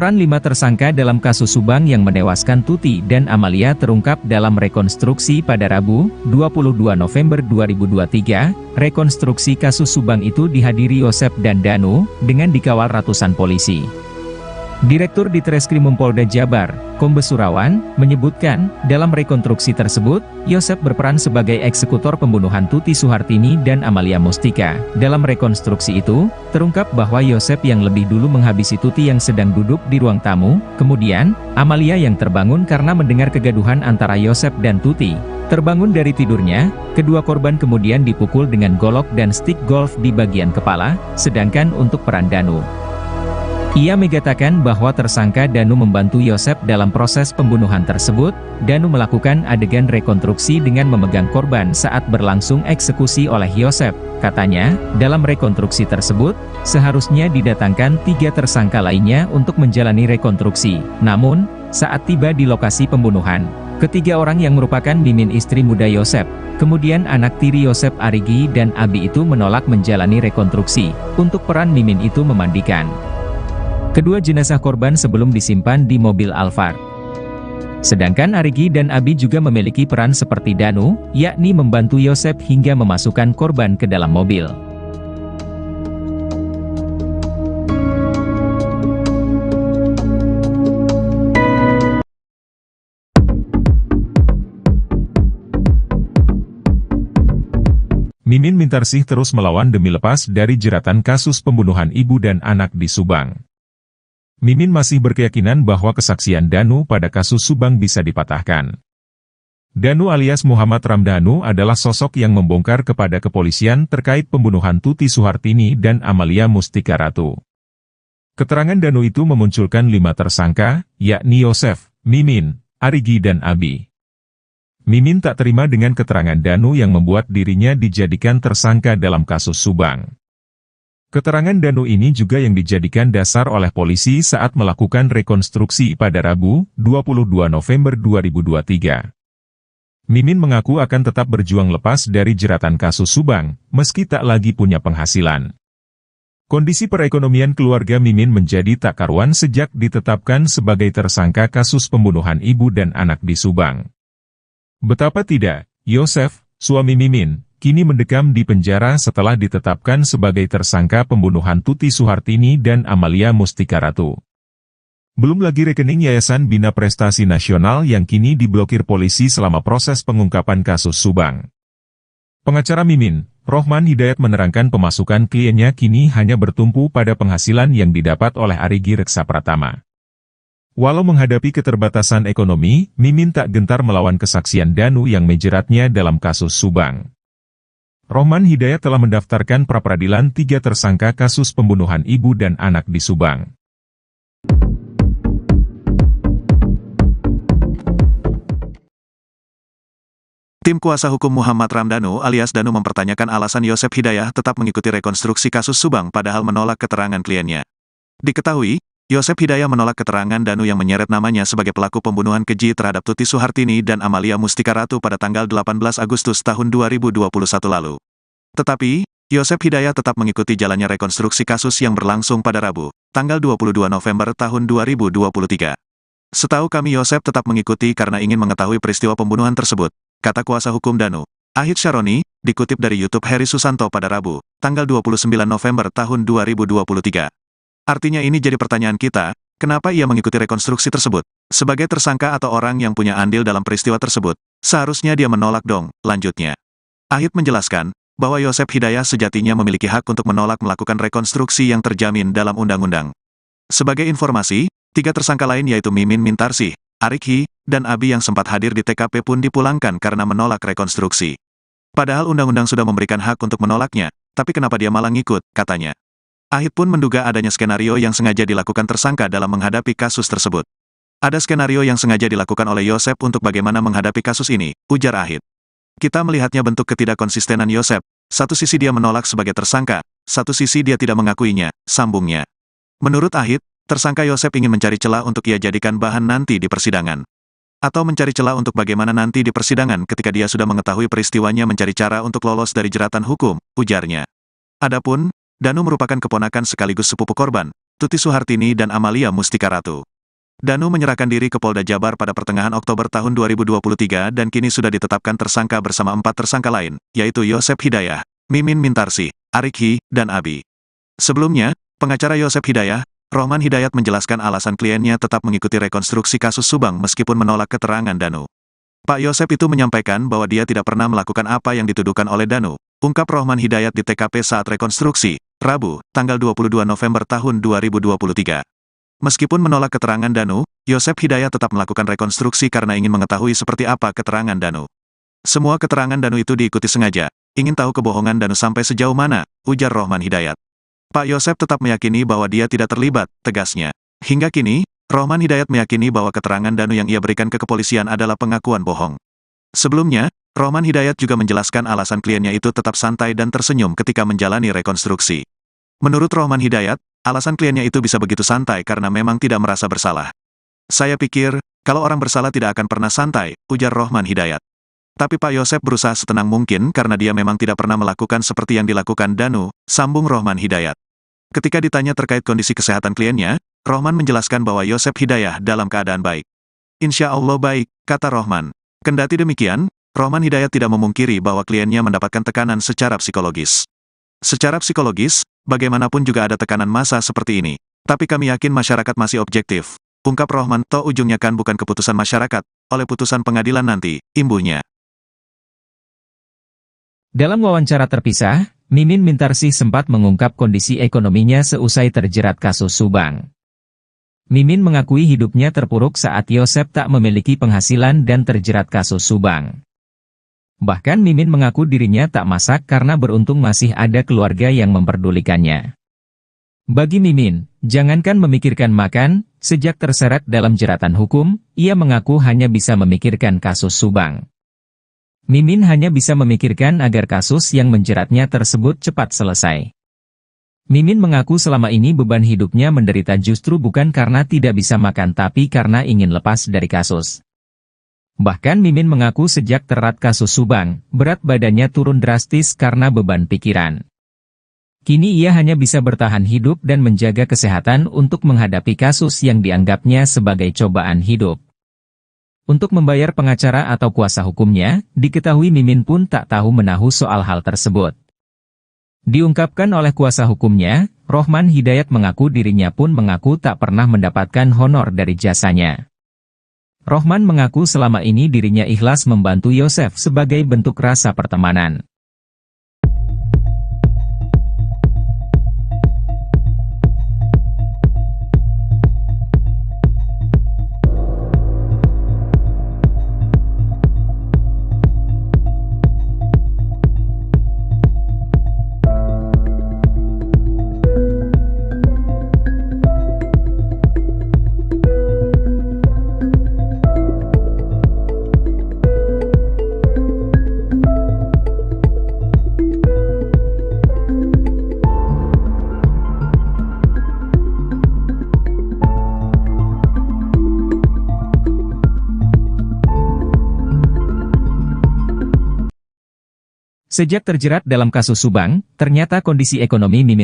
Peran 5 tersangka dalam kasus Subang yang menewaskan Tuti dan Amalia terungkap dalam rekonstruksi pada Rabu, 22 November 2023. Rekonstruksi kasus Subang itu dihadiri Yosep dan Danu, dengan dikawal ratusan polisi. Direktur Ditreskrimum Polda Jabar, Kombes Surawan, menyebutkan, dalam rekonstruksi tersebut, Yosep berperan sebagai eksekutor pembunuhan Tuti Suhartini dan Amalia Mustika. Dalam rekonstruksi itu, terungkap bahwa Yosep yang lebih dulu menghabisi Tuti yang sedang duduk di ruang tamu, kemudian, Amalia yang terbangun karena mendengar kegaduhan antara Yosep dan Tuti. Terbangun dari tidurnya, kedua korban kemudian dipukul dengan golok dan stik golf di bagian kepala, sedangkan untuk peran Danu, ia mengatakan bahwa tersangka Danu membantu Yosep dalam proses pembunuhan tersebut. Danu melakukan adegan rekonstruksi dengan memegang korban saat berlangsung eksekusi oleh Yosep. Katanya, dalam rekonstruksi tersebut, seharusnya didatangkan 3 tersangka lainnya untuk menjalani rekonstruksi. Namun, saat tiba di lokasi pembunuhan, ketiga orang yang merupakan Mimin istri muda Yosep, kemudian anak tiri Yosep Arigi dan Abi itu menolak menjalani rekonstruksi. Untuk peran Mimin itu memandikan kedua jenazah korban sebelum disimpan di mobil Alphard. Sedangkan Arigi dan Abi juga memiliki peran seperti Danu, yakni membantu Yosep hingga memasukkan korban ke dalam mobil. Mimin Mintarsih terus melawan demi lepas dari jeratan kasus pembunuhan ibu dan anak di Subang. Mimin masih berkeyakinan bahwa kesaksian Danu pada kasus Subang bisa dipatahkan. Danu alias Muhammad Ramdhanu adalah sosok yang membongkar kepada kepolisian terkait pembunuhan Tuti Suhartini dan Amalia Mustika Ratu. Keterangan Danu itu memunculkan 5 tersangka, yakni Yosep, Mimin, Arigi dan Abi. Mimin tak terima dengan keterangan Danu yang membuat dirinya dijadikan tersangka dalam kasus Subang. Keterangan Danu ini juga yang dijadikan dasar oleh polisi saat melakukan rekonstruksi pada Rabu, 22 November 2023. Mimin mengaku akan tetap berjuang lepas dari jeratan kasus Subang, meski tak lagi punya penghasilan. Kondisi perekonomian keluarga Mimin menjadi tak karuan sejak ditetapkan sebagai tersangka kasus pembunuhan ibu dan anak di Subang. Betapa tidak, Yosep, suami Mimin, kini mendekam di penjara setelah ditetapkan sebagai tersangka pembunuhan Tuti Suhartini dan Amalia Mustika Ratu. Belum lagi rekening Yayasan Bina Prestasi Nasional yang kini diblokir polisi selama proses pengungkapan kasus Subang. Pengacara Mimin, Rohman Hidayat menerangkan pemasukan kliennya kini hanya bertumpu pada penghasilan yang didapat oleh Arigi Reksa Pratama. Walau menghadapi keterbatasan ekonomi, Mimin tak gentar melawan kesaksian Danu yang menjeratnya dalam kasus Subang. Rohman Hidayat telah mendaftarkan pra-peradilan 3 tersangka kasus pembunuhan ibu dan anak di Subang. Tim kuasa hukum Muhammad Ramdhanu alias Danu mempertanyakan alasan Yosep Hidayah tetap mengikuti rekonstruksi kasus Subang padahal menolak keterangan kliennya. Diketahui, Yosep Hidayah menolak keterangan Danu yang menyeret namanya sebagai pelaku pembunuhan keji terhadap Tuti Suhartini dan Amalia Mustika Ratu pada tanggal 18 Agustus tahun 2021 lalu. Tetapi, Yosep Hidayah tetap mengikuti jalannya rekonstruksi kasus yang berlangsung pada Rabu, tanggal 22 November tahun 2023. Setahu kami Yosep tetap mengikuti karena ingin mengetahui peristiwa pembunuhan tersebut, kata kuasa hukum Danu, Ahid Syaroni, dikutip dari YouTube Heri Susanto pada Rabu, tanggal 29 November tahun 2023. Artinya ini jadi pertanyaan kita, kenapa ia mengikuti rekonstruksi tersebut? Sebagai tersangka atau orang yang punya andil dalam peristiwa tersebut, seharusnya dia menolak dong, lanjutnya. Ahid menjelaskan, bahwa Yosep Hidayah sejatinya memiliki hak untuk menolak melakukan rekonstruksi yang terjamin dalam undang-undang. Sebagai informasi, 3 tersangka lain yaitu Mimin Mintarsih, Arigi, dan Abi yang sempat hadir di TKP pun dipulangkan karena menolak rekonstruksi. Padahal undang-undang sudah memberikan hak untuk menolaknya, tapi kenapa dia malah ngikut, katanya. Ahid pun menduga adanya skenario yang sengaja dilakukan tersangka dalam menghadapi kasus tersebut. Ada skenario yang sengaja dilakukan oleh Yosep untuk bagaimana menghadapi kasus ini, ujar Ahid. Kita melihatnya bentuk ketidakkonsistenan Yosep, satu sisi dia menolak sebagai tersangka, satu sisi dia tidak mengakuinya, sambungnya. Menurut Ahid, tersangka Yosep ingin mencari celah untuk ia jadikan bahan nanti di persidangan. Atau mencari celah untuk bagaimana nanti di persidangan ketika dia sudah mengetahui peristiwanya mencari cara untuk lolos dari jeratan hukum, ujarnya. Adapun, Danu merupakan keponakan sekaligus sepupu korban, Tuti Suhartini dan Amalia Mustika Ratu. Danu menyerahkan diri ke Polda Jabar pada pertengahan Oktober tahun 2023 dan kini sudah ditetapkan tersangka bersama 4 tersangka lain, yaitu Yosep Hidayah, Mimin Mintarsih, Arik Hi, dan Abi. Sebelumnya, pengacara Yosep Hidayah, Rohman Hidayat menjelaskan alasan kliennya tetap mengikuti rekonstruksi kasus Subang meskipun menolak keterangan Danu. Pak Yosep itu menyampaikan bahwa dia tidak pernah melakukan apa yang dituduhkan oleh Danu, ungkap Rohman Hidayat di TKP saat rekonstruksi, Rabu, tanggal 22 November tahun 2023. Meskipun menolak keterangan Danu, Yosep Hidayat tetap melakukan rekonstruksi karena ingin mengetahui seperti apa keterangan Danu. Semua keterangan Danu itu diikuti sengaja, ingin tahu kebohongan Danu sampai sejauh mana, ujar Rohman Hidayat. Pak Yosep tetap meyakini bahwa dia tidak terlibat, tegasnya. Hingga kini, Rohman Hidayat meyakini bahwa keterangan Danu yang ia berikan ke kepolisian adalah pengakuan bohong. Sebelumnya, Rohman Hidayat juga menjelaskan alasan kliennya itu tetap santai dan tersenyum ketika menjalani rekonstruksi. Menurut Rohman Hidayat, alasan kliennya itu bisa begitu santai karena memang tidak merasa bersalah. Saya pikir, kalau orang bersalah tidak akan pernah santai, ujar Rohman Hidayat. Tapi Pak Yosep berusaha setenang mungkin karena dia memang tidak pernah melakukan seperti yang dilakukan Danu, sambung Rohman Hidayat. Ketika ditanya terkait kondisi kesehatan kliennya, Rohman menjelaskan bahwa Yosep Hidayah dalam keadaan baik. Insya Allah baik, kata Rohman. Kendati demikian, Rohman Hidayat tidak memungkiri bahwa kliennya mendapatkan tekanan secara psikologis. Secara psikologis, bagaimanapun juga ada tekanan massa seperti ini. Tapi kami yakin masyarakat masih objektif. Ungkap Rohman, toh ujungnya kan bukan keputusan masyarakat, oleh putusan pengadilan nanti, imbuhnya. Dalam wawancara terpisah, Mimin Mintarsih sempat mengungkap kondisi ekonominya seusai terjerat kasus Subang. Mimin mengakui hidupnya terpuruk saat Yosep tak memiliki penghasilan dan terjerat kasus Subang. Bahkan Mimin mengaku dirinya tak masak karena beruntung masih ada keluarga yang memperdulikannya. Bagi Mimin, jangankan memikirkan makan, sejak terseret dalam jeratan hukum, ia mengaku hanya bisa memikirkan kasus Subang. Mimin hanya bisa memikirkan agar kasus yang menjeratnya tersebut cepat selesai. Mimin mengaku selama ini beban hidupnya menderita justru bukan karena tidak bisa makan tapi karena ingin lepas dari kasus. Bahkan Mimin mengaku sejak terat kasus Subang, berat badannya turun drastis karena beban pikiran. Kini ia hanya bisa bertahan hidup dan menjaga kesehatan untuk menghadapi kasus yang dianggapnya sebagai cobaan hidup. Untuk membayar pengacara atau kuasa hukumnya, diketahui Mimin pun tak tahu menahu soal hal tersebut. Diungkapkan oleh kuasa hukumnya, Rohman Hidayat mengaku dirinya pun mengaku tak pernah mendapatkan honor dari jasanya. Rohman mengaku selama ini dirinya ikhlas membantu Yosep sebagai bentuk rasa pertemanan. Sejak terjerat dalam kasus Subang, ternyata kondisi ekonomi Mimin